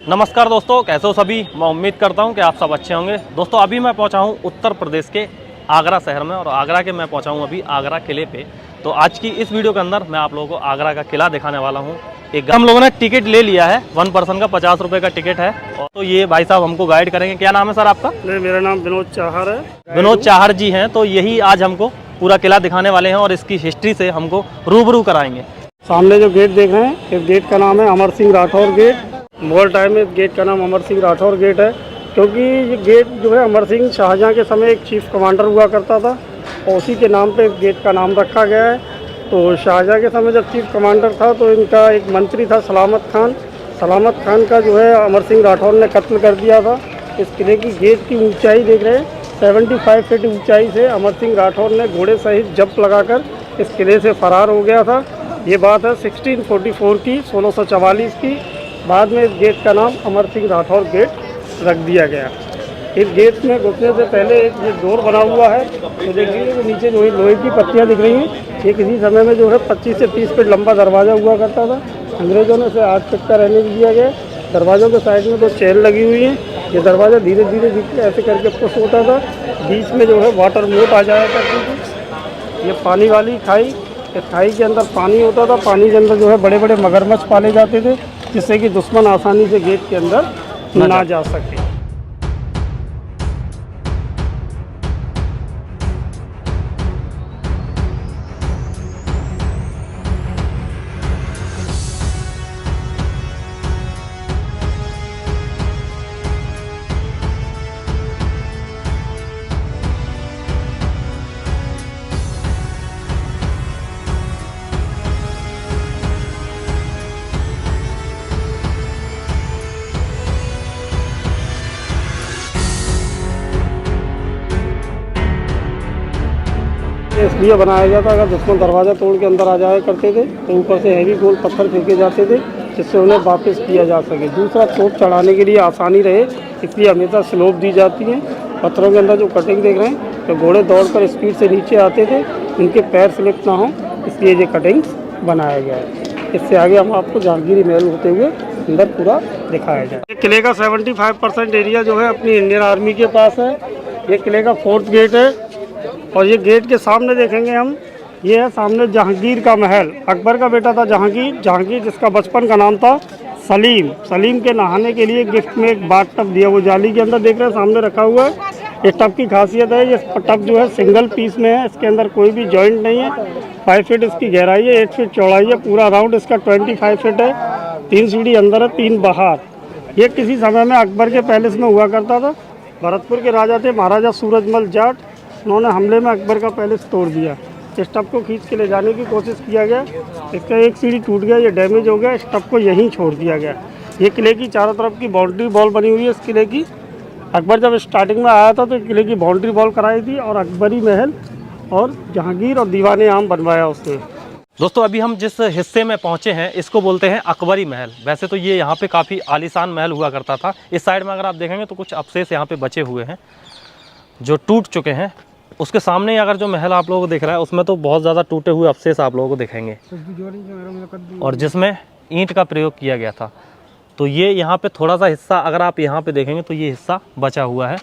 नमस्कार दोस्तों, कैसे हो सभी। मैं उम्मीद करता हूं कि आप सब अच्छे होंगे। दोस्तों अभी मैं पहुंचा हूं उत्तर प्रदेश के आगरा शहर में और आगरा के मैं पहुंचा हूं अभी आगरा किले पे। तो आज की इस वीडियो के अंदर मैं आप लोगों को आगरा का किला दिखाने वाला हूं। हम लोगों ने टिकट ले लिया है, 1 पर्सन का 50 रुपये का टिकट है। और तो ये भाई साहब हमको गाइड करेंगे। क्या नाम है सर आपका? मेरा नाम विनोद चाहर है। विनोद चाहर जी हैं। तो यही आज हमको पूरा किला दिखाने वाले हैं और इसकी हिस्ट्री से हमको रूबरू कराएंगे। सामने जो गेट देख रहे हैं, इस गेट का नाम है अमर सिंह राठौर गेट। मुगल टाइम में इस गेट का नाम अमर सिंह राठौर गेट है, क्योंकि ये गेट जो है अमर सिंह शाहजहाँ के समय एक चीफ कमांडर हुआ करता था और उसी के नाम पे इस गेट का नाम रखा गया है। तो शाहजहाँ के समय जब चीफ कमांडर था तो इनका एक मंत्री था सलामत खान। सलामत खान का जो है अमर सिंह राठौर ने कत्ल कर दिया था। इस किले की गेट की ऊंचाई देख रहे हैं, 75 फीट ऊंचाई से अमर सिंह राठौर ने घोड़े सहित जंप लगाकर इस किले से फरार हो गया था। ये बात है 1644 की, 1644 की। बाद में इस गेट का नाम अमर सिंह राठौर गेट रख दिया गया। इस गेट में घुसने से पहले एक ये डोर बना हुआ है, तो देखिए तो नीचे लोहे की पत्तियां दिख रही हैं। ये किसी समय में जो है 25 से 30 फीट लंबा दरवाज़ा हुआ करता था। अंग्रेज़ों ने इसे 8 फीट का रहने दिया गया। दरवाज़ों के साइड में 2 चेन लगी हुई हैं। ये दरवाज़ा धीरे धीरे ऐसे करके पुश होता था। बीच में जो है वाटर मोट आ जाया करती थी। ये पानी वाली खाई, इस खाई के अंदर पानी होता था। पानी के अंदर जो है बड़े बड़े मगरमच्छ पाले जाते थे, जिससे कि दुश्मन आसानी से गेट के अंदर ना जा सके। इसलिए बनाया गया था, अगर दुश्मन दरवाज़ा तोड़ के अंदर आ जाया करते थे तो ऊपर से हैवी गोल पत्थर फेंके जाते थे, जिससे उन्हें वापस किया जा सके। दूसरा, तोप चढ़ाने के लिए आसानी रहे, इसलिए हमेशा स्लोप दी जाती है। पत्थरों के अंदर जो कटिंग देख रहे हैं, तो घोड़े दौड़कर स्पीड से नीचे आते थे, उनके पैर स्लिप ना हो, इसलिए ये कटिंग्स बनाया गया है। इससे आगे हम आपको जहांगीरी महल होते हुए अंदर पूरा दिखाया जाए। किले का 75% एरिया जो है अपनी इंडियन आर्मी के पास है। ये किले का 4th गेट है और ये गेट के सामने देखेंगे हम, ये है सामने जहांगीर का महल। अकबर का बेटा था जहांगीर, जहांगीर जिसका बचपन का नाम था सलीम। सलीम के नहाने के लिए गिफ्ट में एक बाथ टब दिया, वो जाली के अंदर देख रहे हैं सामने रखा हुआ है। इस टब की खासियत है, ये टब जो है सिंगल पीस में है, इसके अंदर कोई भी जॉइंट नहीं है। 5 फीट इसकी गहराई है, 8 फीट चौड़ाई है, पूरा राउंड इसका 25 फीट है। 3 सीढ़ी अंदर है, 3 बाहर। ये किसी समय में अकबर के पैलेस में हुआ करता था। भरतपुर के राजा थे महाराजा सूरजमल जाट, उन्होंने हमले में अकबर का पैलेस तोड़ दिया। इस टब को खींच के ले जाने की कोशिश किया गया, इसका एक सीढ़ी टूट गया, ये डैमेज हो गया, इस टब को यहीं छोड़ दिया गया। ये किले की चारों तरफ की बाउंड्री वॉल बनी हुई है इस किले की। अकबर जब स्टार्टिंग में आया था तो किले की बाउंड्री वॉल कराई थी और अकबरी महल और जहांगीर और दीवाने आम बनवाया उसने। दोस्तों अभी हम जिस हिस्से में पहुंचे हैं इसको बोलते हैं अकबरी महल। वैसे तो ये यहाँ पे काफ़ी आलीशान महल हुआ करता था। इस साइड में अगर आप देखेंगे तो कुछ अवशेष यहाँ पे बचे हुए हैं जो टूट चुके हैं। उसके सामने अगर जो महल आप लोगों को दिख रहा है उसमें तो बहुत ज़्यादा टूटे हुए अवशेष आप लोगों को दिखेंगे और जिसमें ईंट का प्रयोग किया गया था। तो ये यहाँ पे थोड़ा सा हिस्सा अगर आप यहाँ पे देखेंगे तो ये हिस्सा बचा हुआ है,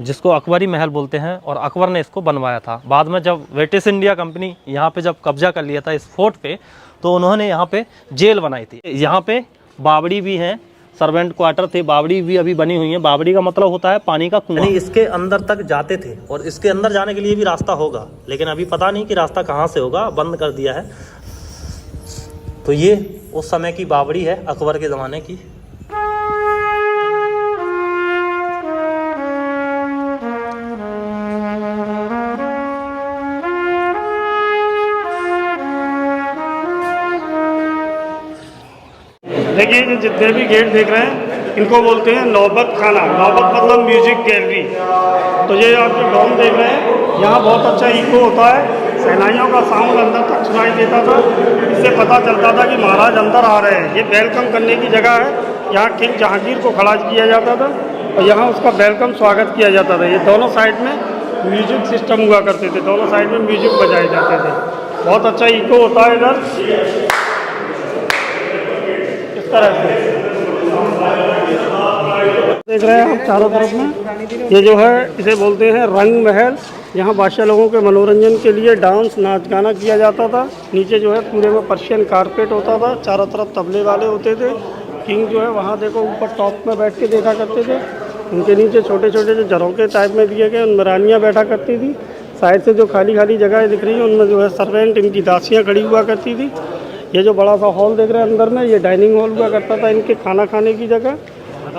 जिसको अकबरी महल बोलते हैं और अकबर ने इसको बनवाया था। बाद में जब ब्रिटिश इंडिया कंपनी यहाँ पे जब कब्जा कर लिया था इस फोर्ट पे, तो उन्होंने यहाँ पे जेल बनाई थी। यहाँ पे बावड़ी भी हैं, सर्वेंट क्वार्टर थे, बावड़ी भी अभी बनी हुई है। बावड़ी का मतलब होता है पानी का कुआं। इसके अंदर तक जाते थे और इसके अंदर जाने के लिए भी रास्ता होगा, लेकिन अभी पता नहीं कि रास्ता कहाँ से होगा, बंद कर दिया है। तो ये उस समय की बावड़ी है, अकबर के ज़माने की। देखिए ये जितने भी गेट देख रहे हैं इनको बोलते हैं नौबत खाना। नौबत मतलब म्यूजिक गैलरी। तो ये आप जो डॉम देख रहे हैं, यहाँ बहुत अच्छा इको होता है, शहनाइयों का साउंड अंदर तक सुनाई देता था। इससे पता चलता था कि महाराज अंदर आ रहे हैं। ये वेलकम करने की जगह है, यहाँ किंग जहांगीर को खड़ा किया जाता था और यहाँ उसका वेलकम स्वागत किया जाता था। ये दोनों साइड में म्यूजिक सिस्टम हुआ करते थे, दोनों साइड में म्यूजिक बजाए जाते थे। बहुत अच्छा इको होता है इधर इस तरह से। देख रहे हैं आप चारों तरफ में, ये जो है इसे बोलते हैं रंग महल। यहाँ बादशाह लोगों के मनोरंजन के लिए डांस नाच गाना किया जाता था। नीचे जो है पूरे में पर्शियन कारपेट होता था, चारों तरफ तबले वाले होते थे। किंग जो है वहाँ देखो ऊपर टॉप में बैठ के देखा करते थे। उनके नीचे छोटे छोटे जो झरोखे टाइप में दिए गए उनमें रानियाँ बैठा करती थी। साइड से जो खाली खाली जगह दिख रही है उनमें जो है सर्वेंट इनकी दासियाँ खड़ी हुआ करती थी। ये जो बड़ा सा हॉल देख रहे हैं अंदर में, ये डाइनिंग हॉल हुआ करता था इनके खाना खाने की जगह।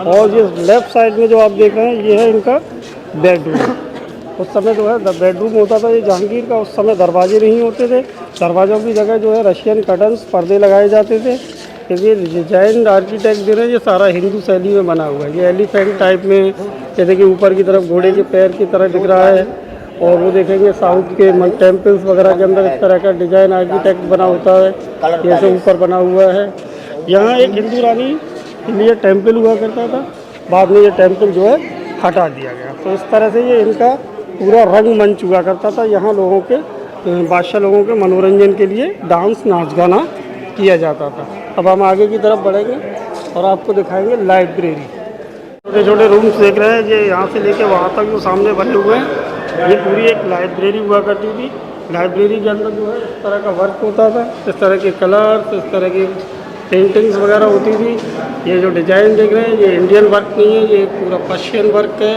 और ये लेफ्ट साइड में जो आप देख रहे हैं ये है इनका बेडरूम। उस समय जो है बेडरूम होता था ये जहांगीर का, उस समय दरवाजे नहीं होते थे। दरवाज़ों की जगह जो है रशियन कर्टन्स पर्दे लगाए जाते थे। ये डिजाइन आर्किटेक्ट जो है ये सारा हिंदू शैली में बना हुआ है। ये एलिफेंट टाइप में, जैसे कि ऊपर की तरफ घोड़े के पैर की तरह दिख रहा है। और वो देखेंगे साउथ के टेम्पल्स वगैरह के अंदर इस तरह का डिजाइन आर्किटेक्ट बना होता है, जैसे ऊपर बना हुआ है। यहाँ एक हिंदू रानी के लिए टेम्पल हुआ करता था, बाद में ये टेम्पल जो है हटा दिया गया। तो इस तरह से ये इनका पूरा रंग मंच हुआ करता था। यहाँ लोगों के बादशाह लोगों के मनोरंजन के लिए डांस नाच गाना किया जाता था। अब हम आगे की तरफ बढ़ेंगे और आपको दिखाएंगे लाइब्रेरी। छोटे छोटे रूम्स देख रहे हैं, ये यहाँ से लेके वहाँ तक जो सामने बने हुए हैं, ये पूरी एक लाइब्रेरी हुआ करती थी। लाइब्रेरी के अंदर जो है इस तरह का वर्क होता था, इस तरह के कलर्स, इस तरह की पेंटिंग्स वगैरह होती थी। ये जो डिज़ाइन देख रहे हैं ये इंडियन वर्क नहीं है, ये पूरा पर्शियन वर्क है।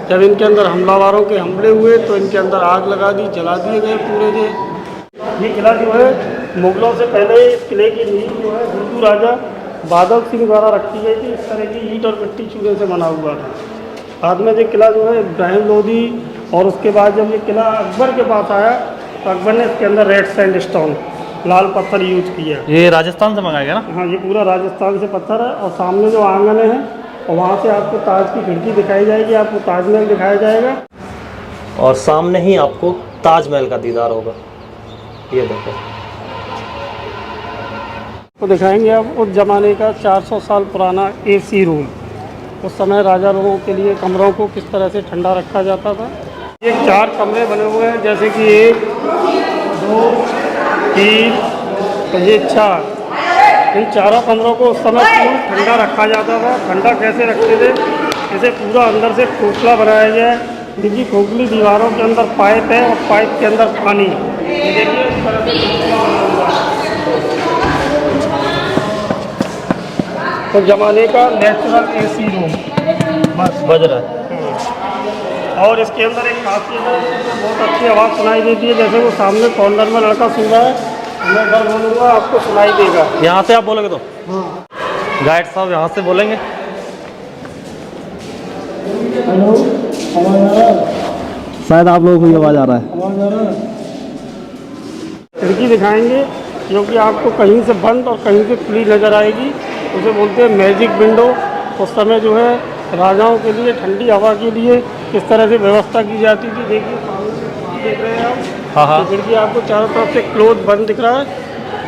जब इनके अंदर हमलावरों के हमले हुए तो इनके अंदर आग लगा दी, जला दिए गए पूरे के। ये किला जो है मुगलों से पहले इस किले की नींव जो है हिंदू राजा बादल सिंह द्वारा रखी गई थी। इस तरह की ईंट और मिट्टी चूने से बना हुआ था। बाद में ये किला जो है इब्राहिम लोदी, और उसके बाद जब ये किला अकबर के पास आया तो अकबर ने इसके अंदर रेड सैंडस्टोन, लाल पत्थर यूज किया। ये राजस्थान से मंगाया गया ना? हाँ, ये पूरा राजस्थान से पत्थर है। और सामने जो आंगन है और वहाँ से आपको ताज की खिड़की दिखाई जाएगी, आपको ताजमहल दिखाया जाएगा और सामने ही आपको ताजमहल का दीदार होगा। ये देखो, तो दिखाएंगे आप उस ज़माने का 400 साल पुराना एसी रूम। उस समय राजा लोगों के लिए कमरों को किस तरह से ठंडा रखा जाता था। ये 4 कमरे बने हुए हैं, जैसे कि 1, 2, 3 तो ये 4। इन चारों कमरों को उस समय पूरा ठंडा रखा जाता था। ठंडा कैसे रखते थे, इसे पूरा अंदर से खोखला बनाया गया है। देखिए खोखली दीवारों के अंदर पाइप है और पाइप के अंदर पानी। ये देखिए इस तरह से खोखला बना हुआ है। तो जमाने का नेचुरल एसी रूम बस बज रहा है। और इसके अंदर एक खासियत है, बहुत अच्छी आवाज़ सुनाई देती है। जैसे वो सामने कॉर्नर में लड़का सुन रहा है, मैं इधर बोलूँगा आपको सुनाई देगा। यहाँ से आप बोलोगे तो गाइड साहब यहाँ से बोलेंगे। हेलो, आवाज़ आ रहा है? शायद आप लोगों को ये आवाज़ आ रहा है। आवाज़ आ रहा है? खिड़की दिखाएंगे जो कि आपको कहीं से बंद और कहीं से खुली नज़र आएगी, उसे बोलते हैं मैजिक विंडो। उस समय जो है राजाओं के लिए ठंडी हवा के लिए किस तरह से व्यवस्था की जाती थी। देखिए सामने देख रहे हैं आप, हाँ हाँ, खिड़की आपको चारों तरफ से क्लोज बंद दिख रहा है,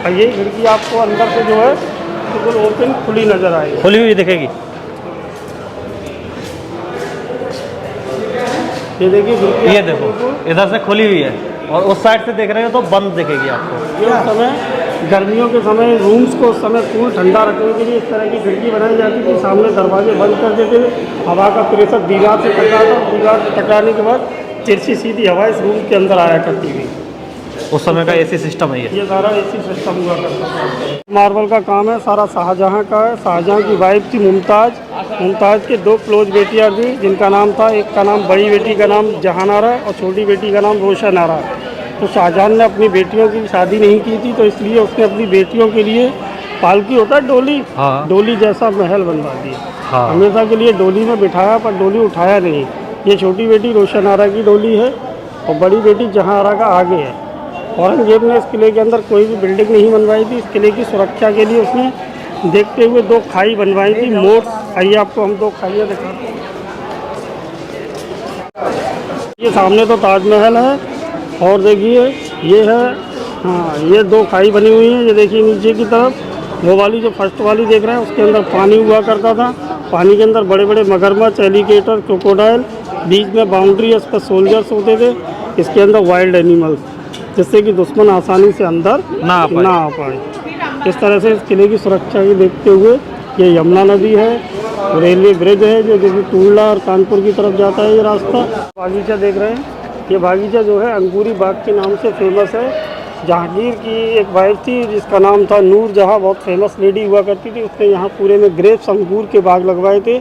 और ये खिड़की आपको अंदर से जो है बिल्कुल ओपन खुली नज़र आएगी। खुली हुई दिखेगी। ये देखिए खिड़की ये देखो इधर से खुली हुई है और उस साइड से देख रहे हो तो बंद दिखेगी आपको। ये उस समय गर्मियों के समय रूम्स को उस समय कूल ठंडा रखने के लिए इस तरह की खिड़की बनाई जाती थी। सामने दरवाजे बंद कर देते थे, हवा का प्रेशर दीवार से टकराता, दीवार से टकराने के बाद तिरछी सीधी हवा इस रूम के अंदर आया करती थी। उस समय का एसी सिस्टम है ये सारा एसी सिस्टम हुआ करता था। मार्बल का काम है सारा शाहजहाँ का है। शाहजहाँ की वाइफ थी मुमताज़। मुमताज़ के 2 क्लोज बेटियाँ थी, जिनका नाम था, एक का नाम, बड़ी बेटी का नाम जहानारा और छोटी बेटी का नाम रोशनारा। तो शाहजहाँ ने अपनी बेटियों की शादी नहीं की थी, तो इसलिए उसने अपनी बेटियों के लिए पालकी होता है डोली, हाँ। डोली जैसा महल बनवा दिया। हाँ। हमेशा के लिए डोली में बिठाया पर डोली उठाया नहीं। ये छोटी बेटी रोशनारा की डोली है और बड़ी बेटी जहानारा का आगे है। औरंगजेब ने इस किले के अंदर कोई भी बिल्डिंग नहीं बनवाई थी। इस किले की सुरक्षा के लिए उसने देखते हुए 2 खाई बनवाई थी, मोट। आइए आपको हम 2 खाइयाँ दिखाते हैं। ये सामने तो ताजमहल है और देखिए ये है, हाँ, ये 2 खाई बनी हुई हैं। ये देखिए नीचे की तरफ वो वाली जो फर्स्ट वाली देख रहे हैं उसके अंदर पानी हुआ करता था। पानी के अंदर बड़े बड़े मगरमच्छ, एलिगेटर, क्रोकोडाइल, बीच में बाउंड्री है, उस पर सोल्जर्स होते थे। इसके अंदर वाइल्ड एनिमल्स, जिससे कि दुश्मन आसानी से अंदर ना आ पाए। इस तरह से इस किले की सुरक्षा की देखते हुए ये यमुना नदी है रेलवे ब्रिज है जो कि टुंडला और कानपुर की तरफ जाता है ये रास्ता। बागीचा देख रहे हैं, ये बागीचा जो है अंगूरी बाग के नाम से फेमस है। जहांगीर की एक वाइफ थी जिसका नाम था नूर जहाँ, बहुत फेमस लेडी हुआ करती थी। उसने यहाँ पूरे में ग्रेप्स अंगूर के बाग लगवाए थे।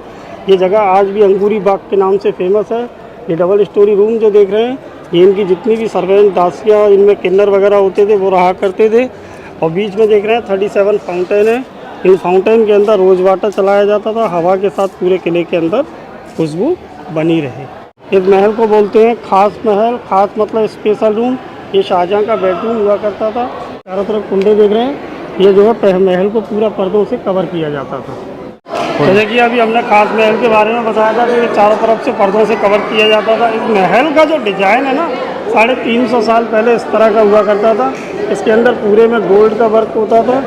ये जगह आज भी अंगूरी बाग के नाम से फेमस है। ये डबल स्टोरी रूम जो देख रहे हैं, ये इनकी जितनी भी सर्वेंट दासियाँ, इनमें किन्नर वगैरह होते थे वो रहा करते थे। और बीच में देख रहे हैं 37 फाउंटेन है। इन फाउंटेन के अंदर रोज वाटर चलाया जाता था, हवा के साथ पूरे किले के अंदर खुशबू बनी रहे। इस महल को बोलते हैं खास महल। खास मतलब स्पेशल रूम। ये शाहजहाँ का बेडरूम हुआ करता था। चारों तरफ कुंडे देख रहे हैं, ये जो है महल को पूरा पर्दों से कवर किया जाता था। जैसे कि अभी हमने खास महल के बारे में बताया था, तो ये चारों तरफ से पर्दों से कवर किया जाता था। इस महल का जो डिज़ाइन है ना, 350 साल पहले इस तरह का हुआ करता था। इसके अंदर पूरे में गोल्ड का वर्क होता था।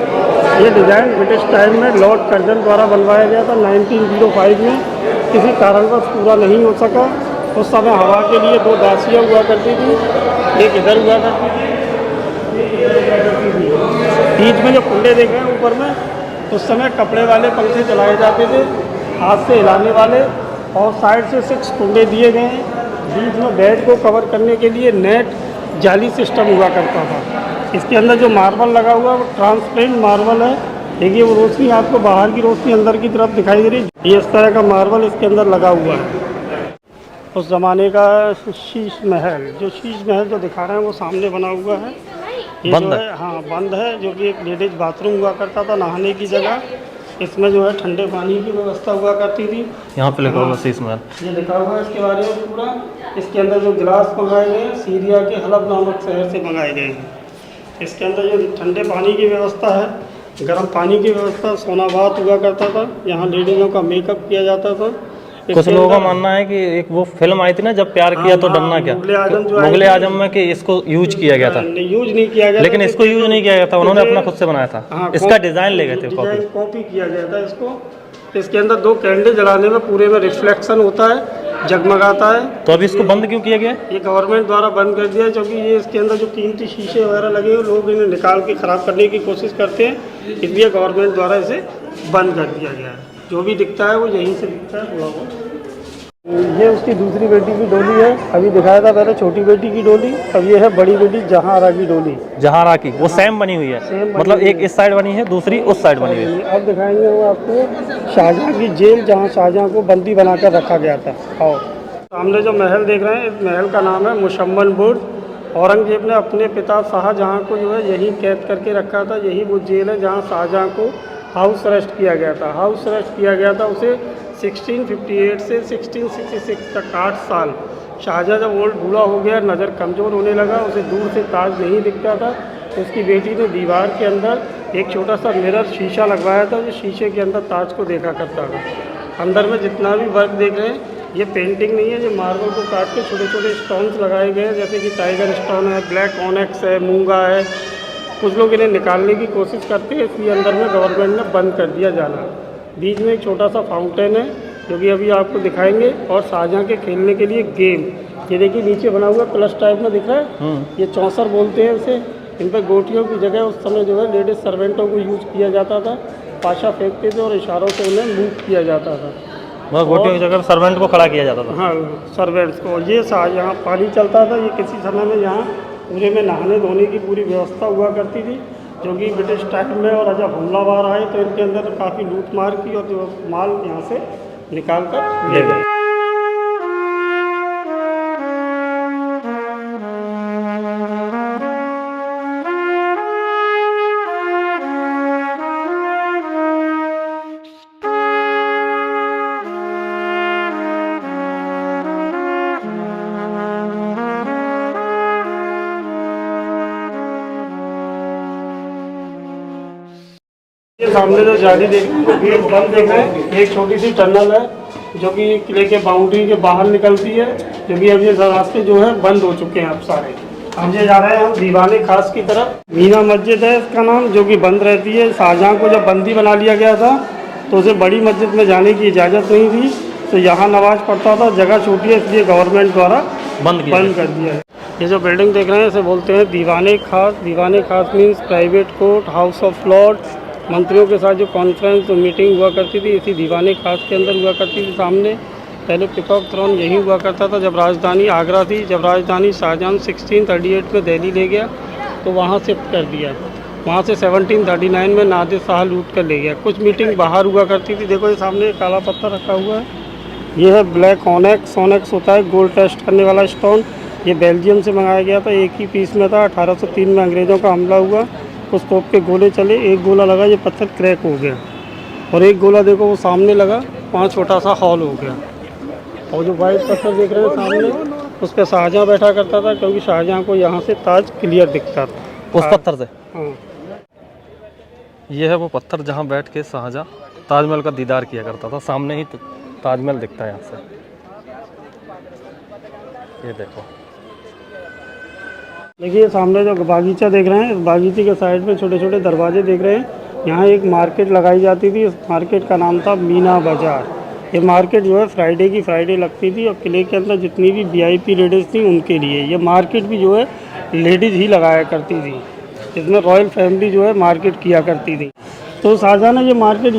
ये डिज़ाइन ब्रिटिश टाइम में लॉर्ड कर्जन द्वारा बनवाया गया था 1905 में। किसी कारणवश पूरा नहीं हो सका। उस समय हवा के लिए 2 दासियाँ हुआ करती थी, एक इधर हुआ करती थी, बीच में जो कुंडे देख रहे हैं ऊपर में, उस समय कपड़े वाले पंखे चलाए जाते थे, हाथ से हिलाने वाले। और साइड से 6 कुंडे दिए गए हैं। बीच में बेड को कवर करने के लिए नेट जाली सिस्टम हुआ करता था। इसके अंदर जो मार्बल लगा हुआ है वो ट्रांसपेरेंट मार्बल है। देखिए वो रोशनी आपको बाहर की रोशनी अंदर की तरफ दिखाई दे रही है। ये इस तरह का मार्बल इसके अंदर लगा हुआ है। उस ज़माने का शीश महल, जो शीश महल जो दिखा रहे हैं वो सामने बना हुआ है। ये बंद जो है, हाँ बंद है, जो कि एक लेडीज बाथरूम हुआ करता था, नहाने की जगह। इसमें जो है ठंडे पानी की व्यवस्था हुआ करती थी। यहाँ पे लिखा हुआ शीश महल, ये लिखा हुआ है इसके बारे में पूरा। इसके अंदर जो गिलास मंगाए गए हैं सीरिया के हलब नामक शहर से मंगाए गए हैं। इसके अंदर जो ठंडे पानी की व्यवस्था है, गर्म पानी की व्यवस्था, सोनाबात हुआ करता था। यहाँ लेडीज़ों का मेकअप किया जाता था। कुछ लोगों का मानना है कि एक वो फिल्म आई थी ना, जब प्यार किया तो डरना क्या, मुगले आजम में, कि इसको यूज किया गया था। यूज नहीं किया गया, लेकिन इसको यूज नहीं किया गया था, उन्होंने अपना खुद से बनाया था। इसका डिजाइन ले गए थे, कॉपी किया गया था इसको। इसके अंदर 2 कैंडल जलाने में पूरे में रिफ्लेक्शन होता है, जगमगाता है। तो अभी इसको बंद क्यों किया गया? ये गवर्नमेंट द्वारा बंद कर दिया है, क्योंकि ये इसके अंदर जो कीमती शीशे वगैरह लगे हुए, लोग इन्हें निकाल के ख़राब करने की कोशिश करते हैं, इसलिए गवर्नमेंट द्वारा इसे बंद कर दिया गया है। जो भी दिखता है वो यहीं से दिखता है थोड़ा बहुत। ये उसकी दूसरी बेटी की डोली है। अभी दिखाया था पहले छोटी बेटी की डोली, अब ये है बड़ी बेटी जहांआरा की डोली। जहांआरा की वो सेम बनी हुई है, मतलब एक इस साइड बनी है, दूसरी उस साइड बनी हुई है। अब दिखाएंगे वो आपको शाहजहाँ की जेल, जहाँ शाहजहाँ को बंदी बनाकर रखा गया था। आओ, सामने जो महल देख रहे हैं, इस महल का नाम है मुशम्मन बुर्ज। औरंगजेब ने अपने पिता शाहजहाँ को जो है यहीं कैद करके रखा था। यही वो जेल है जहाँ शाहजहाँ को हाउस अरेस्ट किया गया था। हाउस अरेस्ट किया गया था उसे 1658 से 1666 तक 8 साल। शाहजहाँ जब ओल्ड बूढ़ा हो गया, नज़र कमज़ोर होने लगा, उसे दूर से ताज नहीं दिखता था, तो उसकी बेटी ने दीवार के अंदर एक छोटा सा मिरर शीशा लगवाया था, जो शीशे के अंदर ताज को देखा करता था। अंदर में जितना भी वर्क देख रहे हैं, ये पेंटिंग नहीं है, ये मार्बल को काट के छोटे छोटे स्टोन्स लगाए गए हैं, जैसे कि टाइगर स्टोन है, ब्लैक ऑनेक्स है, मूंगा है। कुछ लोग इन्हें निकालने की कोशिश करते हैं, इसलिए अंदर में गवर्नमेंट ने बंद कर दिया जाना। बीच में एक छोटा सा फाउंटेन है, जो कि अभी आपको दिखाएंगे, और शाहजहाँ के खेलने के लिए गेम। ये देखिए नीचे बना हुआ प्लस टाइप में दिख रहा है, ये चौसर बोलते हैं इसे। इन पर गोटियों की जगह उस समय जो है लेडीज सर्वेंटों को यूज किया जाता था। पाशा फेंकते थे और इशारों से उन्हें मूव किया जाता था। मतलब गोटियों की जगह सर्वेंट को खड़ा किया जाता था। हाँ, सर्वेंट्स को। ये यहाँ पानी चलता था, ये किसी समय में यहाँ पूरे में नहाने धोने की पूरी व्यवस्था हुआ करती थी, जो कि ब्रिटिश टाइम में। और जब हमलावर आए तो इनके अंदर काफ़ी लूट मार की और जो माल यहाँ से निकाल कर ले गए। ये सामने जो जाली देख रहे हैं, गेट बंद देख रहे हैं, एक छोटी सी टनल है जो कि किले के बाउंड्री के बाहर निकलती है, जो कि अब ये रास्ते जो है बंद हो चुके हैं अब सारे। हम ये जा रहे हैं हम दीवाने खास की तरफ। मीना मस्जिद है इसका नाम, जो कि बंद रहती है। शाहजहाँ को जब बंदी बना लिया गया था तो उसे बड़ी मस्जिद में जाने की इजाज़त नहीं थी, तो यहाँ नमाज पढ़ता था। जगह छोटी है, इसलिए गवर्नमेंट द्वारा बंद कर दिया है। ये जो बिल्डिंग देख रहे हैं इसे बोलते हैं दीवाने खास। दीवाने खास means private court, house of Lord, मंत्रियों के साथ जो कॉन्फ्रेंस तो मीटिंग हुआ करती थी इसी दीवाने खास के अंदर हुआ करती थी सामने। पहले पीकॉक थ्रोन यही हुआ करता था जब राजधानी आगरा थी। जब राजधानी शाहजहां 1638 में दिल्ली ले गया तो वहाँ शिफ्ट कर दिया। वहाँ से 1739 में नादिर शाह लूट कर ले गया। कुछ मीटिंग बाहर हुआ करती थी। देखो ये सामने काला पत्थर रखा हुआ है, ये है ब्लैक ऑनेक्स। ऑनेक्स होता है गोल्ड टेस्ट करने वाला स्टोन। ये बेल्जियम से मंगाया गया था, एक ही पीस में था। 1803 में अंग्रेज़ों का हमला हुआ, कुछ तोप के गोले चले, एक गोला लगा ये पत्थर क्रैक हो गया और एक गोला देखो वो सामने लगा, वहाँ छोटा सा हॉल हो गया। और जो वाइट पत्थर देख रहे हैं सामने, उस पर शाहजहाँ बैठा करता था क्योंकि शाहजहाँ को यहाँ से ताज क्लियर दिखता था उस पत्थर से। हाँ। ये है वो पत्थर जहाँ बैठ के शाहजहाँ ताजमहल का दीदार किया करता था। सामने ही ताजमहल दिखता है यहाँ से, ये देखो। देखिए सामने जो बागीचा देख रहे हैं, इस बागीचे के साइड में छोटे छोटे दरवाजे देख रहे हैं। यहाँ एक मार्केट लगाई जाती थी, इस मार्केट का नाम था मीना बाज़ार। ये मार्केट जो है फ्राइडे की फ्राइडे लगती थी और किले के अंदर जितनी भी VIP लेडीज़ थी उनके लिए ये मार्केट भी जो है लेडीज़ ही लगाया करती थी। इसमें रॉयल फैमिली जो है मार्केट किया करती थी। तो शाहजहाँ ने ये मार्केट